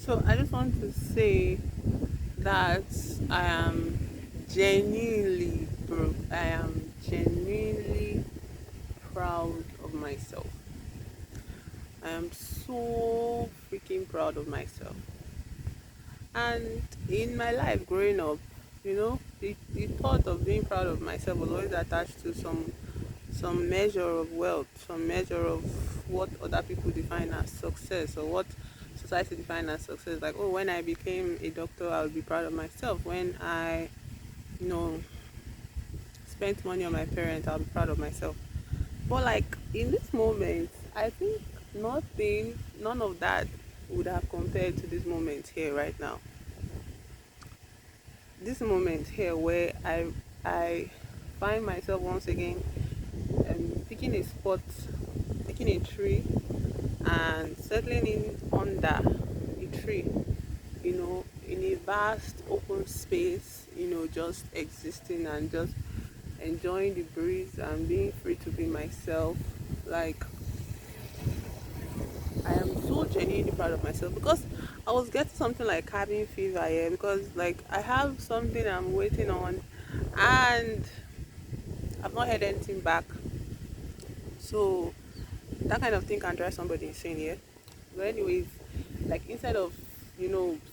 So I just want to say that I am genuinely broke. I am genuinely proud of myself. I am so freaking proud of myself. And in my life growing up, the thought of being proud of myself was always attached to some measure of wealth, some measure of what other people define as success or what society define as success. Like, oh, when I became a doctor, I would be proud of myself. When I, you know, spent money on my parents, I'll be proud of myself. But like in this moment, I think none of that would have compared to this moment here right now. This moment here where I find myself once again picking a spot, picking a tree and settling in under a tree, in a vast open space, just existing and just enjoying the breeze and being free to be myself. Like, I am so genuinely proud of myself because I was getting something like cabin fever here because like I have something I'm waiting on and I've not heard anything back. So that kind of thing can drive somebody insane, yeah. But anyways, like instead of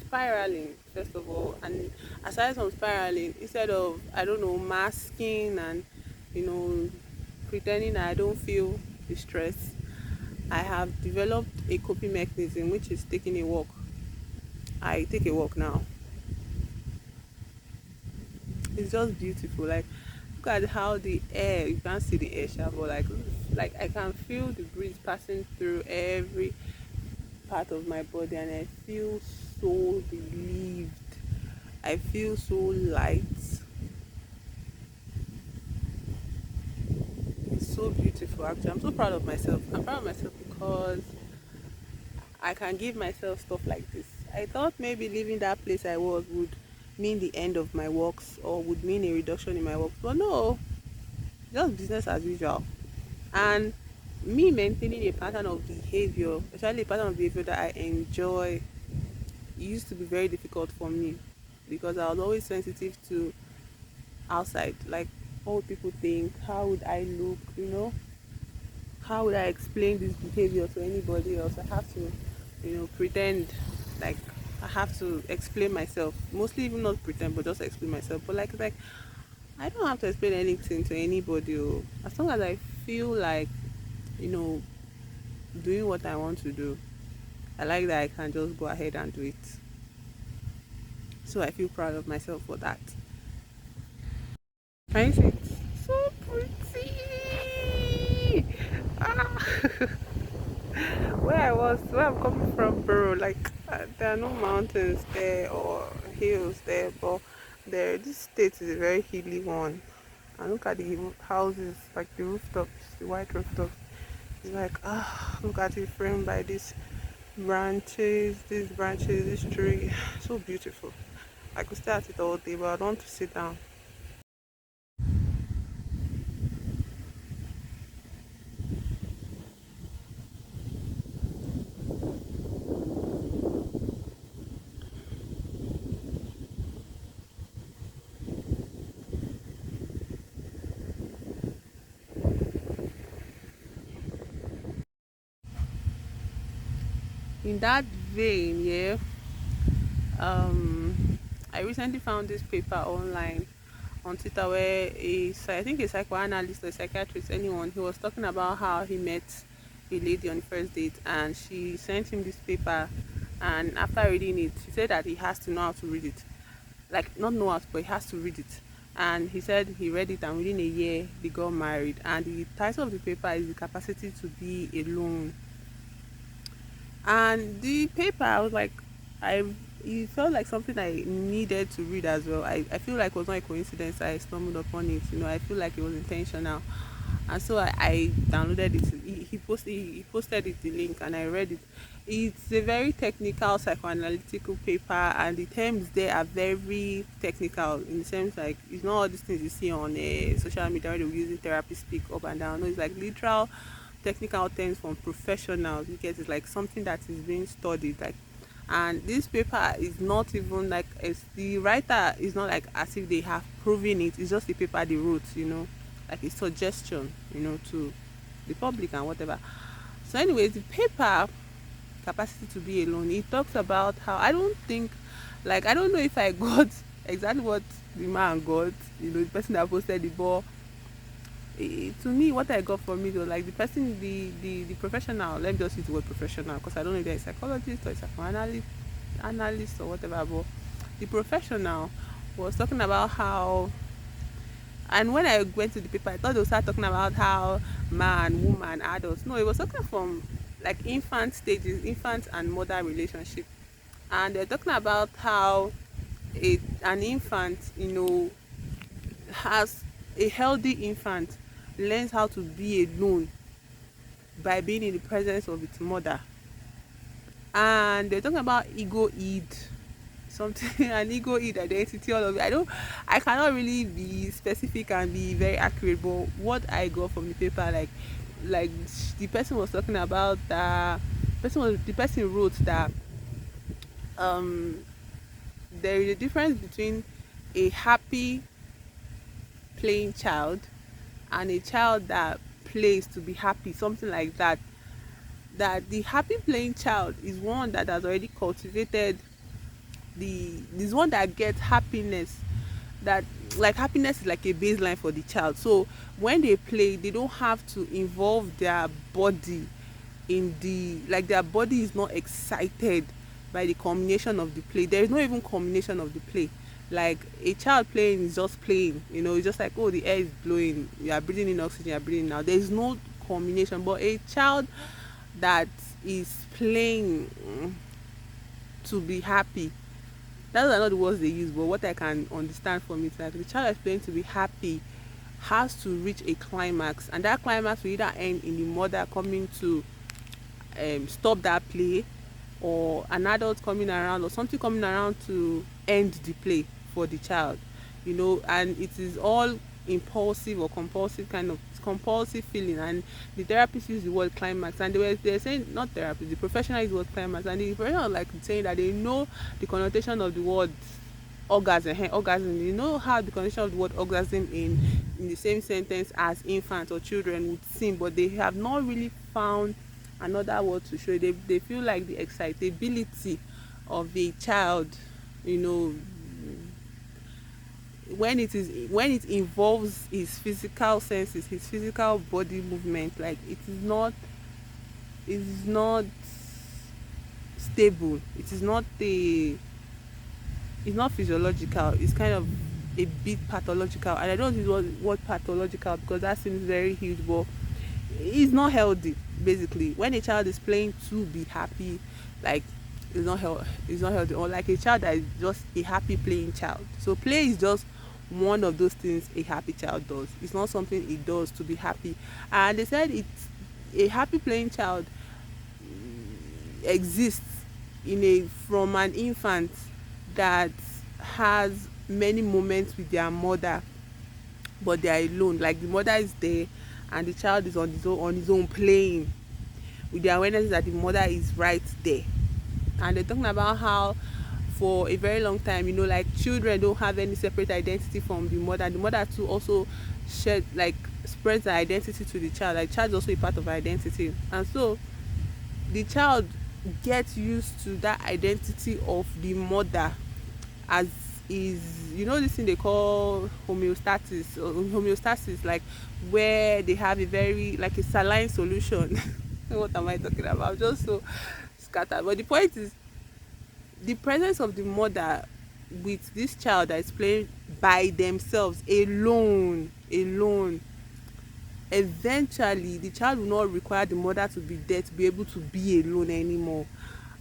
spiraling first of all, and aside from spiraling, instead of I don't know masking and you know pretending I don't feel the stress, I have developed a coping mechanism which is taking a walk. I take a walk now. It's just beautiful. Like look at how the air, you can't see the air sha, but like I can feel the breeze passing through every part of my body and I feel so relieved. I feel so light. It's so beautiful actually. I'm so proud of myself. I'm proud of myself because I can give myself stuff like this. I thought maybe leaving that place I was would mean the end of my works or would mean a reduction in my work. But no, just business as usual. And me maintaining a pattern of behavior, especially a pattern of behavior that I enjoy, it used to be very difficult for me because I was always sensitive to outside, like what people think, how would I look, how would I explain this behavior to anybody else? I have to, pretend like I have to explain myself. Mostly even not pretend, but just explain myself. But like I don't have to explain anything to anybody. Oh. As long as I feel like, you know, doing what I want to do, I like that I can just go ahead and do it. So I feel proud of myself for that. Can you see it? So pretty. Ah. Where I'm coming from, bro, like there are no mountains there or hills there, but this state is a very hilly one. And look at the houses, like the rooftops, the white rooftops. It's like, look at it framed by these branches, this tree. So beautiful. I could stay at it all day, but I don't want to sit down. In that vein, yeah, I recently found this paper online on Twitter where I think a psychoanalyst or a psychiatrist, anyone, he was talking about how he met a lady on the first date and she sent him this paper, and after reading it, he said that he has to know how to read it. Like not know how to, but he has to read it. And he said he read it and within a year they got married. And the title of the paper is The Capacity to Be Alone. And the paper, I was like, I it felt like something I needed to read as well. I feel like it was not a coincidence I stumbled upon it. I feel like it was intentional. And so I downloaded it. He posted it the link and I read it. It's a very technical psychoanalytical paper and the terms there are very technical in the sense like it's not all these things you see on social media where they're using therapy speak up and down. No, it's like literal technical terms from professionals. You get it's like something that is being studied, like, And this paper is not even like, it's the writer is not like as if they have proven it. It's just the paper they wrote, like a suggestion, to the public and whatever. So anyways, the paper capacity to be alone, it talks about how, I don't think, like, I don't know if I got exactly what the man got, the person that posted the ball. To me, what I got from it was like the person, the professional. Let me just use the word professional because I don't know if they're a psychologist or a psychoanalyst, analyst or whatever. But the professional was talking about how, and when I went to the paper, I thought they would start talking about how man, woman, adults. No, it was talking from like infant stages, infant and mother relationship, and they're talking about how an infant, has a healthy infant learns how to be alone by being in the presence of its mother. And they're talking about ego id, something an ego id identity, all of it. I cannot really be specific and be very accurate, but what I got from the paper, like the person was talking about that, the person wrote that um there is a difference between a happy playing child and a child that plays to be happy, something like that. That the happy playing child is one that has already cultivated this one that gets happiness, that like happiness is like a baseline for the child. So when they play, they don't have to involve their body in the, like, their body is not excited by the combination of the play. There is no even combination of the play. Like a child playing is just playing, it's just like, oh, the air is blowing, you are breathing in oxygen, you are breathing out. There is no combination. But a child that is playing to be happy, those are not the words they use, but what I can understand from it, like the child is playing to be happy has to reach a climax, and that climax will either end in the mother coming to stop that play, or an adult coming around, or something coming around to end the play for the child, and it is all impulsive or compulsive, kind of compulsive feeling. And the therapist used the word climax, and they're saying, not therapist, the professional used the word climax, and the professional like saying that they know the connotation of the word orgasm. Orgasm, how the connotation of the word orgasm in the same sentence as infants or children would seem, but they have not really found another word to show. They feel like the excitability of a child, you know when it involves his physical senses, his physical body movement, like it is not stable, it's not physiological, it's kind of a bit pathological. And I don't use word pathological because that seems very huge, but it's not healthy. Basically, when a child is playing to be happy, like, it's not healthy. Or like a child that is just a happy playing child. So play is just one of those things a happy child does. It's not something it does to be happy. And they said it's a happy playing child exists from an infant that has many moments with their mother, but they are alone. Like the mother is there and the child is on his own playing with the awareness that the mother is right there. And they're talking about how for a very long time, like children don't have any separate identity from the mother. The mother too also spreads her identity to the child. Like child is also a part of her identity. And so the child gets used to that identity of the mother as is, this thing they call homeostasis, like where they have a very, like a saline solution. What am I talking about? Just so scattered. But the point is, the presence of the mother with this child that is playing by themselves, alone, eventually the child will not require the mother to be there to be able to be alone anymore.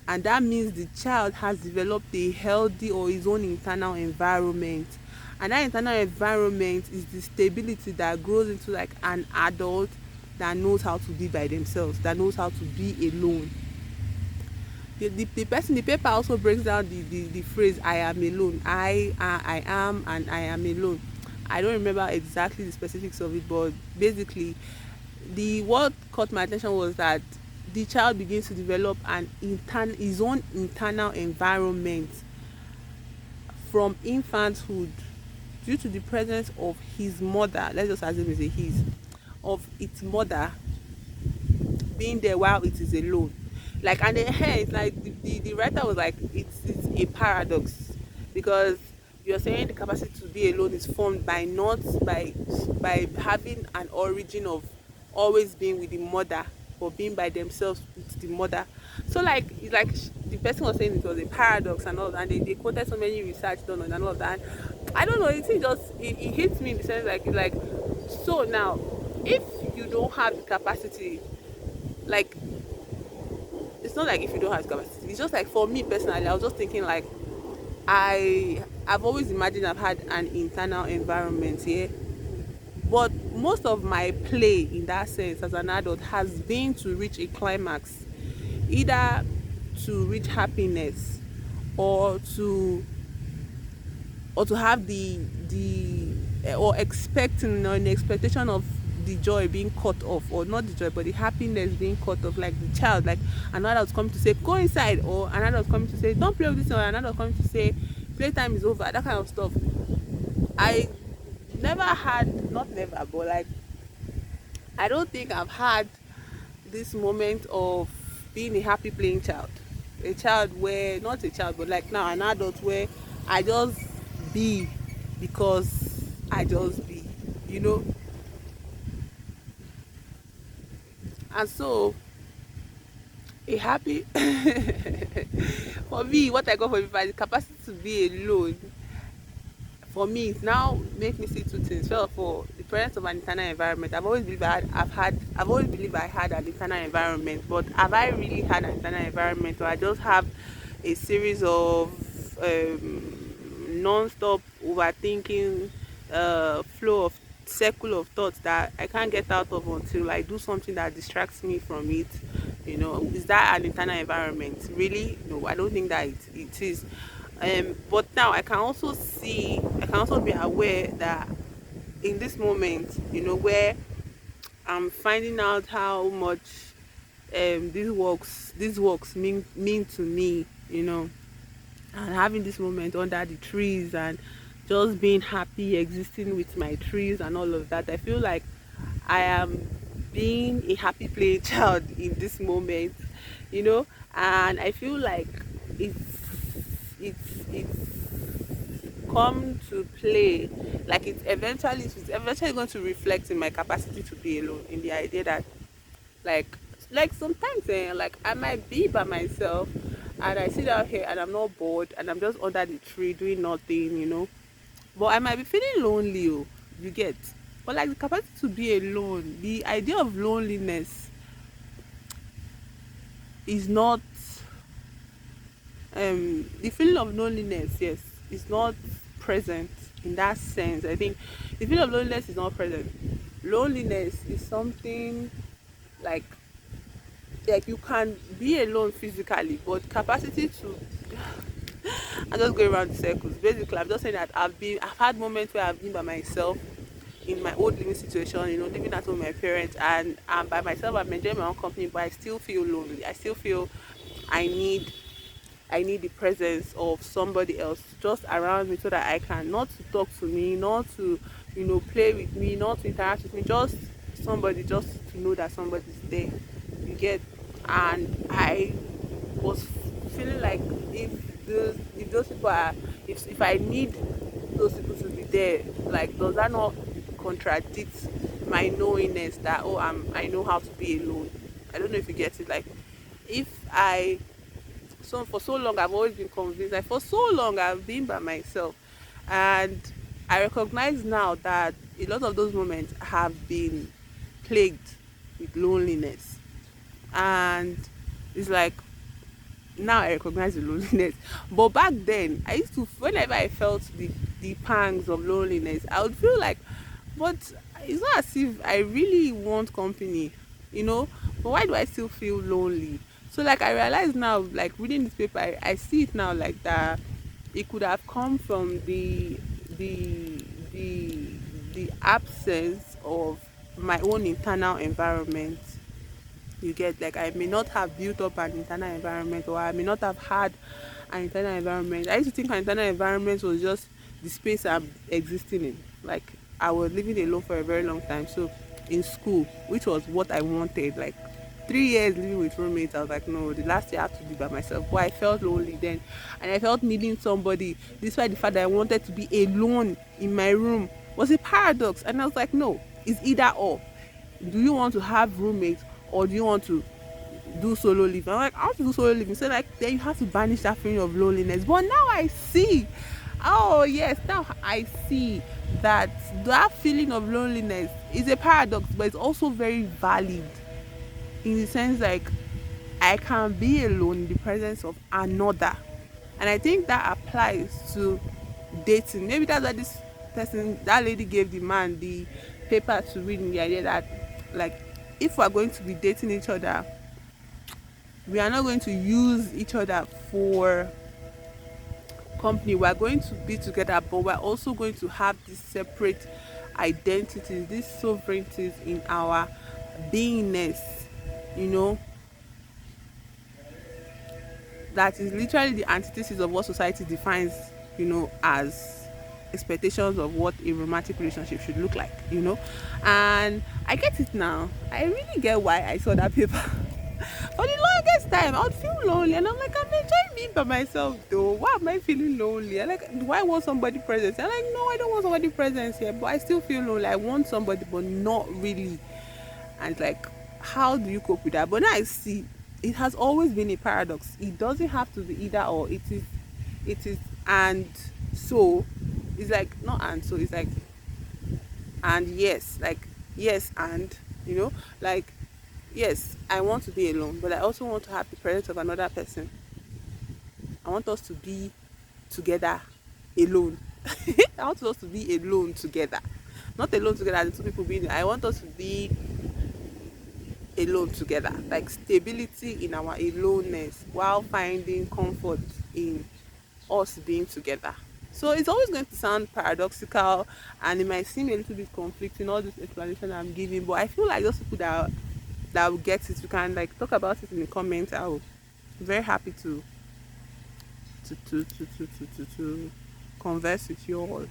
And that means the child has developed a healthy or his own internal environment. And that internal environment is the stability that grows into like an adult that knows how to be by themselves, that knows how to be alone. The person, the paper also breaks down the phrase I am alone. I am, and I am alone. I don't remember exactly the specifics of it, but basically what caught my attention was that the child begins to develop his own internal environment from infanthood due to the presence of his mother. Let's just assume it's a his, of its mother being there while it is alone. Like, and then here it's like the writer was like, it's a paradox, because you're saying the capacity to be alone is formed by not by having an origin of always being with the mother, or being by themselves with the mother. So like it's like the person was saying it was a paradox and all that, and they quoted so many research done on and all of that. I don't know, it hits me in the sense like, so now, if you don't have the capacity, like, it's not like if you don't have capacity, it's just like, for me personally, I was just thinking like, I've always imagined I've had an internal environment here, but most of my play in that sense as an adult has been to reach a climax, either to reach happiness, or to have or expecting, or an expectation of the joy being cut off, or not the joy but the happiness being cut off, like the child, like another was coming to say go inside, or another was coming to say don't play with this, or another was coming to say playtime is over, that kind of stuff. I never had, not never, but like, I don't think I've had this moment of being a happy playing child, a child where, not a child but like now an adult, where I just be because I just be, you know. And so a happy for me, what I got for me, the capacity to be alone, for me it now make me see two things. First of all, the presence of an internal environment. I've always believed I had an internal environment, but have I really had an internal environment, or I just have a series of non-stop overthinking, flow of circle of thoughts that I can't get out of until I do something that distracts me from it? You know, is that an internal environment? Really? No, I don't think that it is. But now I can also be aware that in this moment, you know, where I'm finding out how much these works mean to me, you know, and having this moment under the trees, and just being happy existing with my trees and all of that, I feel like I am being a happy playing child in this moment, you know. And I feel like it's it's come to play, like it's eventually going to reflect in my capacity to be alone, in the idea that, like sometimes, like I might be by myself, and I sit out here and I'm not bored, and I'm just under the tree doing nothing, you know, but I might be feeling lonely, oh, you get. But like the capacity to be alone, the idea of loneliness is not, the feeling of loneliness, yes, is not present in that sense. I think the feeling of loneliness is not present. Loneliness is something like, you can be alone physically, but capacity to I'm just going around the circles. Basically, I'm just saying that I've had moments where I've been by myself in my old living situation, you know, living at home with my parents, and by myself, I'm enjoying my own company, but I still feel lonely. I still feel I need I need the presence of somebody else just around me, so that I can, not to talk to me, not to, play with me, not to interact with me, just somebody, just to know that somebody's there. You get. And I was feeling like, if those people are, if I need those people to be there, like, does that not contradict my knowingness that, oh, I know how to be alone? I don't know if you get it. Like, if I so for so long I've always been convinced, like, for so long I've been by myself, and I recognize now that a lot of those moments have been plagued with loneliness. And it's like, now I recognize the loneliness. But back then, I used to, whenever I felt the pangs of loneliness, I would feel like, but it's not as if I really want company, you know. But why do I still feel lonely? So, like, I realize now, like, reading this paper, I see it now, like, that it could have come from the the absence of my own internal environment, You get, like, I may not have built up an internal environment, or I may not have had an internal environment. I used to think an internal environment was just the space I'm existing in. Like, I was living alone for a very long time. So in school, which was what I wanted, like 3 years living with roommates, I was like, no, the last year I have to be by myself. But I felt lonely then, and I felt needing somebody. Despite the fact that I wanted to be alone in my room was a paradox, and I was like, no, it's either or. Do you want to have roommates, or do you want to do solo living? I'm like, I want to do solo living. So like, then you have to banish that feeling of loneliness. But now I see, oh yes, now I see that that feeling of loneliness is a paradox, but it's also very valid, in the sense like I can be alone in the presence of another. And I think that applies to dating. Maybe that's why this person, that lady, gave the man the paper to read, in the idea that, like, if we're going to be dating each other, we are not going to use each other for company. We're going to be together, but we're also going to have these separate identities, these sovereignties in our beingness, you know, that is literally the antithesis of what society defines, as expectations of what a romantic relationship should look like, And I get it now. I really get why I saw that paper. For the longest time, I would feel lonely, and I'm like, I'm enjoying being by myself though. Why am I feeling lonely? I like, do I want somebody presence? I'm like, no, I don't want somebody presence here, but I still feel lonely. I want somebody, but not really. And like, how do you cope with that? But now I see it has always been a paradox. It doesn't have to be either or. It is and so. It's like not and so. It's like and yes, like yes and, like, yes, I want to be alone, but I also want to have the presence of another person. I want us to be together alone. I want us to be alone together. Not alone together, the two people being. I want us to be alone together, like stability in our aloneness while finding comfort in us being together. So it's always going to sound paradoxical, and it might seem a little bit conflicting, all this explanation I'm giving, but I feel like those people that will get it, you can like talk about it in the comments. I'll be very happy to converse with you all.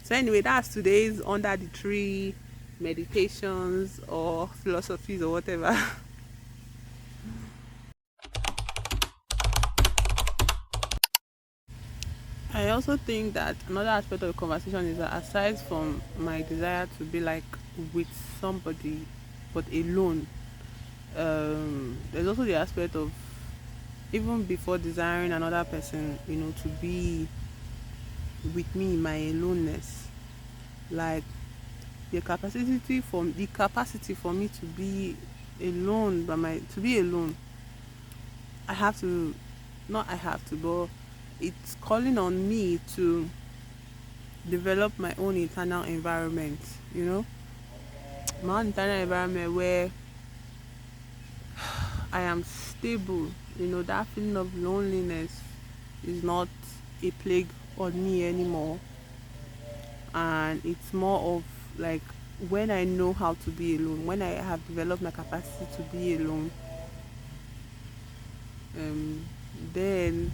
So anyway, that's today's under the tree meditations or philosophies or whatever. I also think that another aspect of the conversation is that, aside from my desire to be like with somebody but alone, there's also the aspect of, even before desiring another person, to be with me in my aloneness, like the capacity for me to be alone, to be alone. I have to, not I have to, but it's calling on me to develop my own internal environment, my own internal environment where I am stable. That feeling of loneliness is not a plague on me anymore. And it's more of like, when I know how to be alone, when I have developed my capacity to be alone, um, then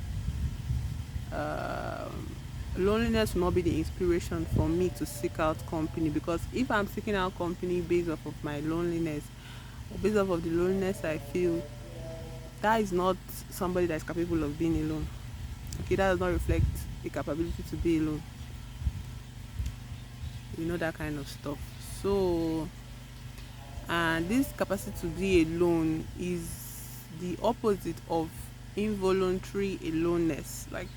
loneliness will not be the inspiration for me to seek out company. Because if I'm seeking out company based off of my loneliness, or based off of the loneliness I feel, that is not somebody that is capable of being alone. Okay, that does not reflect the capability to be alone. That kind of stuff. So, and this capacity to be alone is the opposite of involuntary aloneness. Like,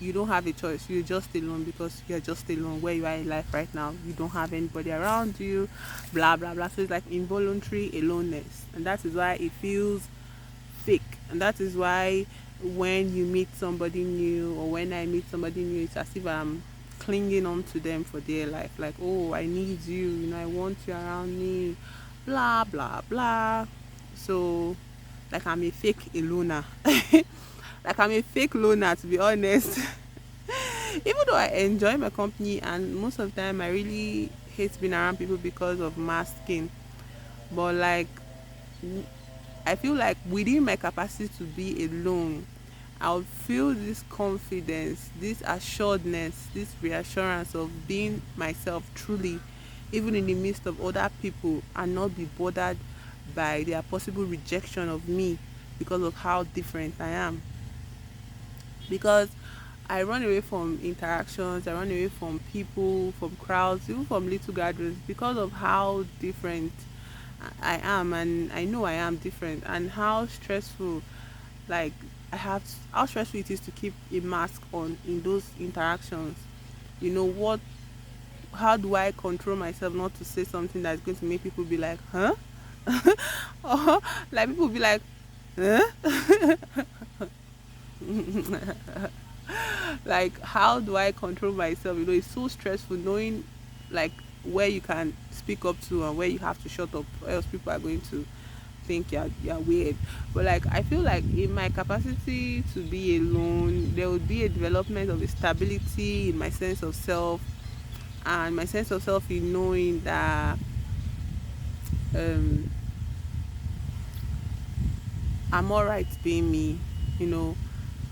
you don't have a choice, you're just alone because you're just alone where you are in life right now. You don't have anybody around you, blah blah blah. So it's like involuntary aloneness, and that is why it feels fake. And that is why when you meet somebody new, or when I meet somebody new, it's as if I'm clinging on to them for dear life. Like, oh, I need you, I want you around me, blah blah blah. So, like, I'm a fake loner. Like, I'm a fake loner, to be honest. Even though I enjoy my company, and most of the time I really hate being around people because of masking, but like, I feel like within my capacity to be alone, I would feel this confidence, this assuredness, this reassurance of being myself truly, even in the midst of other people, and not be bothered by their possible rejection of me because of how different I am. Because I run away from interactions, I run away from people, from crowds, even from little gatherings because of how different I am, and I know I am different, and how stressful, like, how stressful it is to keep a mask on in those interactions. You know what? How do I control myself not to say something that's going to make people be like, huh? Or like people be like, huh? Like, how do I control myself? It's so stressful knowing, like, where you can speak up to and where you have to shut up, or else people are going to think you're weird. But like, I feel like in my capacity to be alone, there would be a development of a stability in my sense of self, and my sense of self in knowing that um I'm all right being me. you know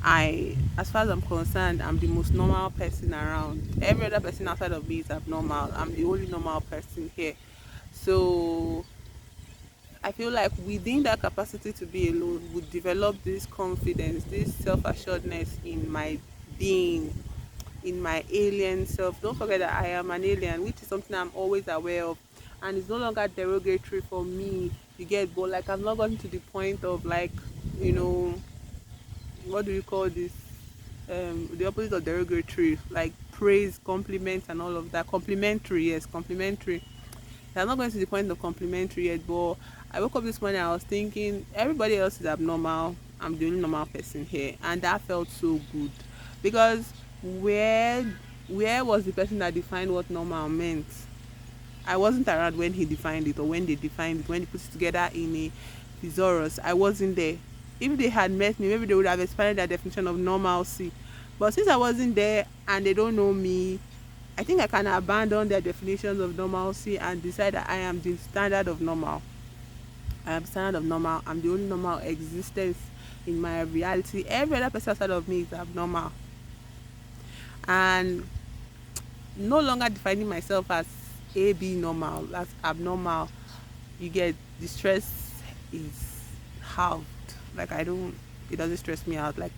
as far as I'm concerned, I'm the most normal person around. Every other person outside of me is abnormal. I'm the only normal person here. So I feel like within that capacity to be alone would develop this confidence, this self-assuredness in my being, in my alien self. Don't forget that I am an alien, which is something I'm always aware of, and it's no longer derogatory for me. You get, but like, I've not gotten to the point of, like, you know, what do you call this? The opposite of derogatory, like praise, compliment, and all of that. Complimentary, yes, complimentary. I'm not going to the point of complimentary yet, but I woke up this morning, I was thinking everybody else is abnormal. I'm the only normal person here, and that felt so good. Because where where was the person that defined what normal meant? I wasn't around when he defined it, or when they defined it, when they put it together in a thesaurus. I wasn't there. If they had met me, maybe they would have expanded their definition of normalcy. But since I wasn't there and they don't know me, I think I can abandon their definitions of normalcy and decide that I am the standard of normal. I am standard of normal. I'm the only normal existence in my reality. Every other person outside of me is abnormal. And no longer defining myself as A, B normal, as abnormal. You get, the stress is halved. Like, it doesn't stress me out. Like,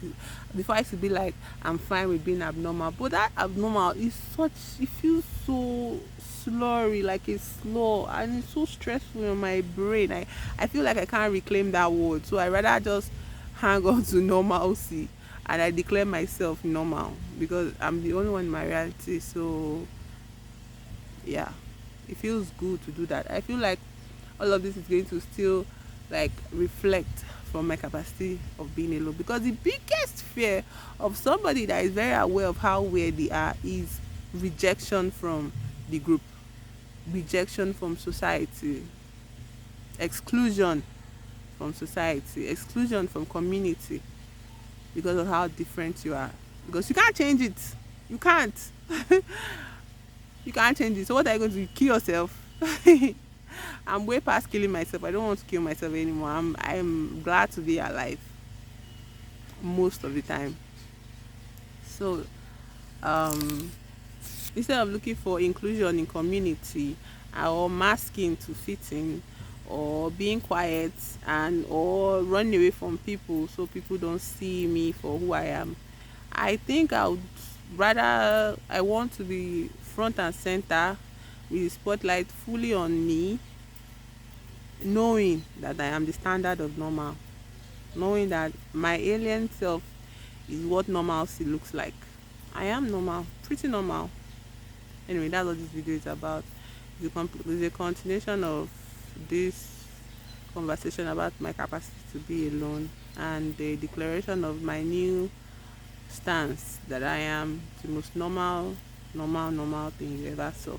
before I used to be like, I'm fine with being abnormal, but that abnormal is such, it feels so slurry, like it's slow, and it's so stressful on my brain. I feel like I can't reclaim that word, so I rather just hang on to normalcy, and I declare myself normal because I'm the only one in my reality. So yeah, it feels good to do that. I feel like all of this is going to still, like, reflect from my capacity of being alone, because the biggest fear of somebody that is very aware of how weird they are is rejection from the group, rejection from society, exclusion from society, exclusion from community, because of how different you are. Because you can't change it. You can't. You can't change it. So what are you going to do? Kill yourself? I'm way past killing myself. I don't want to kill myself anymore. I'm glad to be alive most of the time. So um instead of looking for inclusion in community, or masking to fit in, or being quiet, and or running away from people so people don't see me for who I am, I think I want to be front and center with the spotlight fully on me, knowing that I am the standard of normal, knowing that my alien self is what normalcy looks like. I am normal, pretty normal. Anyway, that's what this video is about. It's a continuation of this conversation about my capacity to be alone, and the declaration of my new stance that I am the most normal thing you ever saw.